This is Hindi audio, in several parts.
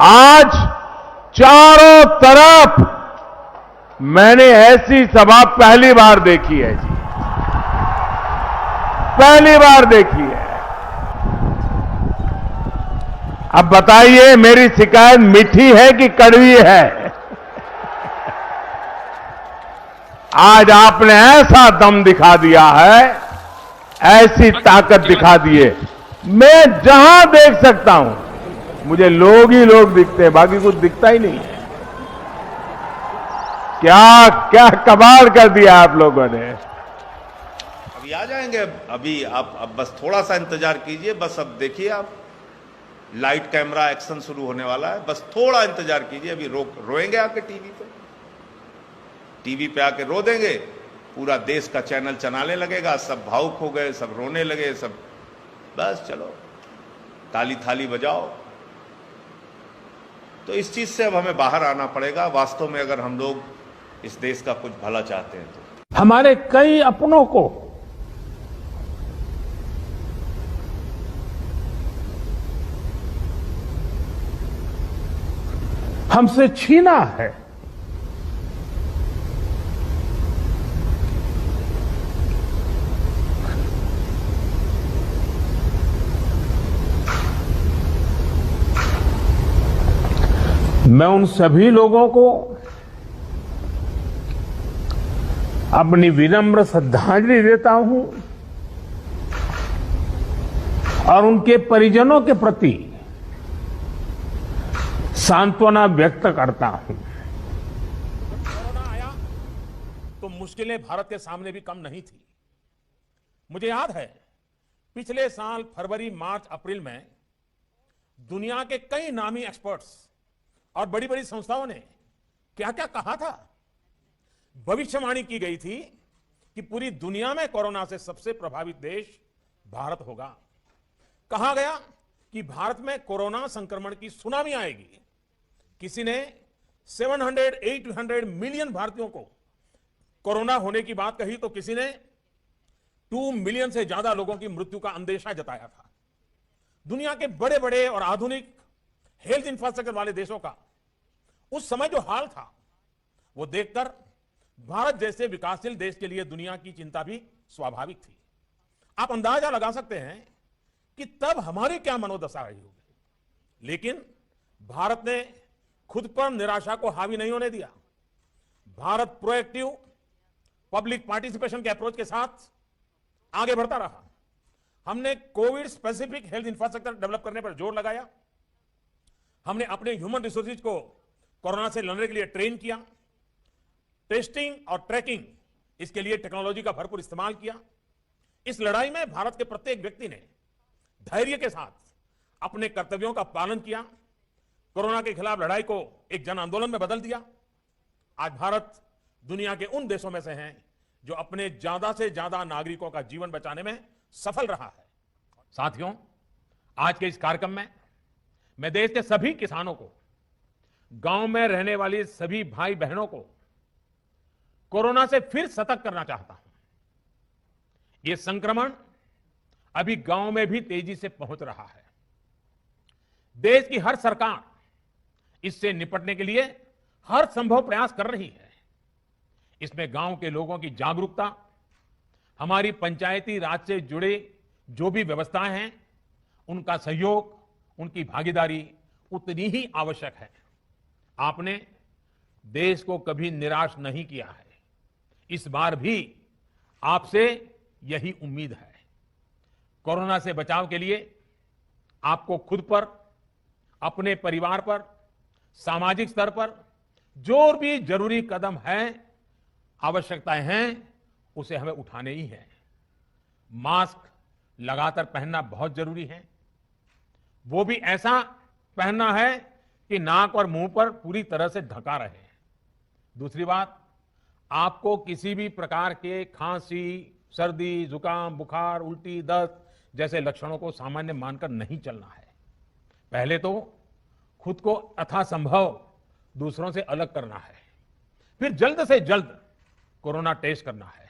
आज चारों तरफ मैंने ऐसी सभा पहली बार देखी है जी, पहली बार देखी है। अब बताइए मेरी शिकायत मीठी है कि कड़वी है? आज आपने ऐसा दम दिखा दिया है, ऐसी ताकत दिखा दी है। मैं जहां देख सकता हूं मुझे लोग ही लोग दिखते हैं, बाकी कुछ दिखता ही नहीं है। क्या क्या कमाल कर दिया आप लोगों ने। अभी आ जाएंगे, अभी आप अब बस थोड़ा सा इंतजार कीजिए। बस अब देखिए, आप लाइट कैमरा एक्शन शुरू होने वाला है। बस थोड़ा इंतजार कीजिए, अभी रोएंगे आके टीवी पे आके रो देंगे। पूरा देश का चैनल चलाने लगेगा, सब भावुक हो गए, सब रोने लगे, सब बस चलो ताली थाली बजाओ। तो इस चीज से अब हमें बाहर आना पड़ेगा वास्तव में, अगर हम लोग इस देश का कुछ भला चाहते हैं तो। हमारे कई अपनों को हमसे छीना है। मैं उन सभी लोगों को अपनी विनम्र श्रद्धांजलि देता हूं और उनके परिजनों के प्रति सांत्वना व्यक्त करता हूं। कोरोना आया तो मुश्किलें भारत के सामने भी कम नहीं थी। मुझे याद है पिछले साल फरवरी, मार्च, अप्रैल में दुनिया के कई नामी एक्सपर्ट्स और बड़ी बड़ी संस्थाओं ने क्या क्या कहा था। भविष्यवाणी की गई थी कि पूरी दुनिया में कोरोना से सबसे प्रभावित देश भारत होगा। कहा गया कि भारत में कोरोना संक्रमण की सुनामी आएगी। किसी ने 700-800 मिलियन भारतीयों को कोरोना होने की बात कही, तो किसी ने 2 मिलियन से ज्यादा लोगों की मृत्यु का अंदेशा जताया था। दुनिया के बड़े बड़े और आधुनिक हेल्थ इंफ्रास्ट्रक्चर वाले देशों का उस समय जो हाल था, वो देखकर भारत जैसे विकासशील देश के लिए दुनिया की चिंता भी स्वाभाविक थी। आप अंदाजा लगा सकते हैं कि तब हमारी क्या मनोदशा रही होगी। लेकिन भारत ने खुद पर निराशा को हावी नहीं होने दिया। भारत प्रोएक्टिव पब्लिक पार्टिसिपेशन के अप्रोच के साथ आगे बढ़ता रहा। हमने Covid specific health infrastructure develop करने पर जोर लगाया। हमने अपने ह्यूमन रिसोर्सेज को कोरोना से लड़ने के लिए ट्रेन किया। टेस्टिंग और ट्रैकिंग, इसके लिए टेक्नोलॉजी का भरपूर इस्तेमाल किया। इस लड़ाई में भारत के प्रत्येक व्यक्ति ने धैर्य के साथ अपने कर्तव्यों का पालन किया। कोरोना के खिलाफ लड़ाई को एक जन आंदोलन में बदल दिया। आज भारत दुनिया के उन देशों में से है जो अपने ज्यादा से ज्यादा नागरिकों का जीवन बचाने में सफल रहा है। साथियों, आज के इस कार्यक्रम में मैं देश के सभी किसानों को, गांव में रहने वाली सभी भाई बहनों को कोरोना से फिर सतर्क करना चाहता हूं। यह संक्रमण अभी गांव में भी तेजी से पहुंच रहा है। देश की हर सरकार इससे निपटने के लिए हर संभव प्रयास कर रही है। इसमें गांव के लोगों की जागरूकता, हमारी पंचायती राज से जुड़े जो भी व्यवस्थाएं हैं, उनका सहयोग, उनकी भागीदारी उतनी ही आवश्यक है। आपने देश को कभी निराश नहीं किया है। इस बार भी आपसे यही उम्मीद है। कोरोना से बचाव के लिए आपको खुद पर, अपने परिवार पर, सामाजिक स्तर पर जो भी जरूरी कदम है, आवश्यकताएं हैं, उसे हमें उठाने ही है। मास्क लगातार पहनना बहुत जरूरी है। वो भी ऐसा पहनना है कि नाक और मुंह पर पूरी तरह से ढका रहे। दूसरी बात, आपको किसी भी प्रकार के खांसी, सर्दी, जुकाम, बुखार, उल्टी, दस्त जैसे लक्षणों को सामान्य मानकर नहीं चलना है। पहले तो खुद को यथासंभव दूसरों से अलग करना है, फिर जल्द से जल्द कोरोना टेस्ट करना है,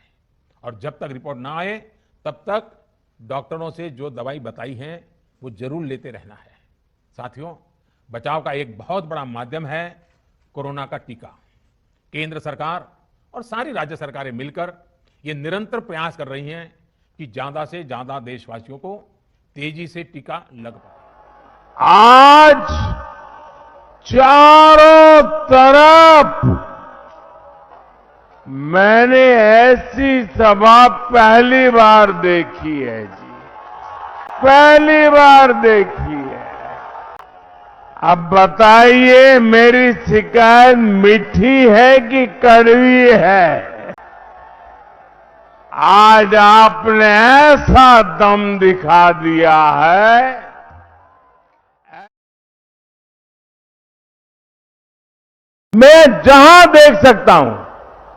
और जब तक रिपोर्ट ना आए तब तक डॉक्टरों से जो दवाई बताई है वो जरूर लेते रहना है। साथियों, बचाव का एक बहुत बड़ा माध्यम है कोरोना का टीका। केंद्र सरकार और सारी राज्य सरकारें मिलकर ये निरंतर प्रयास कर रही हैं कि ज्यादा से ज्यादा देशवासियों को तेजी से टीका लग पाए। आज चारों तरफ मैंने ऐसी सभा पहली बार देखी है जी, पहली बार देखी है। अब बताइए मेरी शिकायत मीठी है कि कड़वी है? आज आपने ऐसा दम दिखा दिया है, मैं जहां देख सकता हूं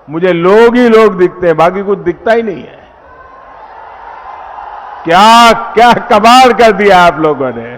मुझे लोग ही लोग दिखते हैं, बाकी कुछ दिखता ही नहीं है। क्या क्या कमाल कर दिया आप लोगों ने।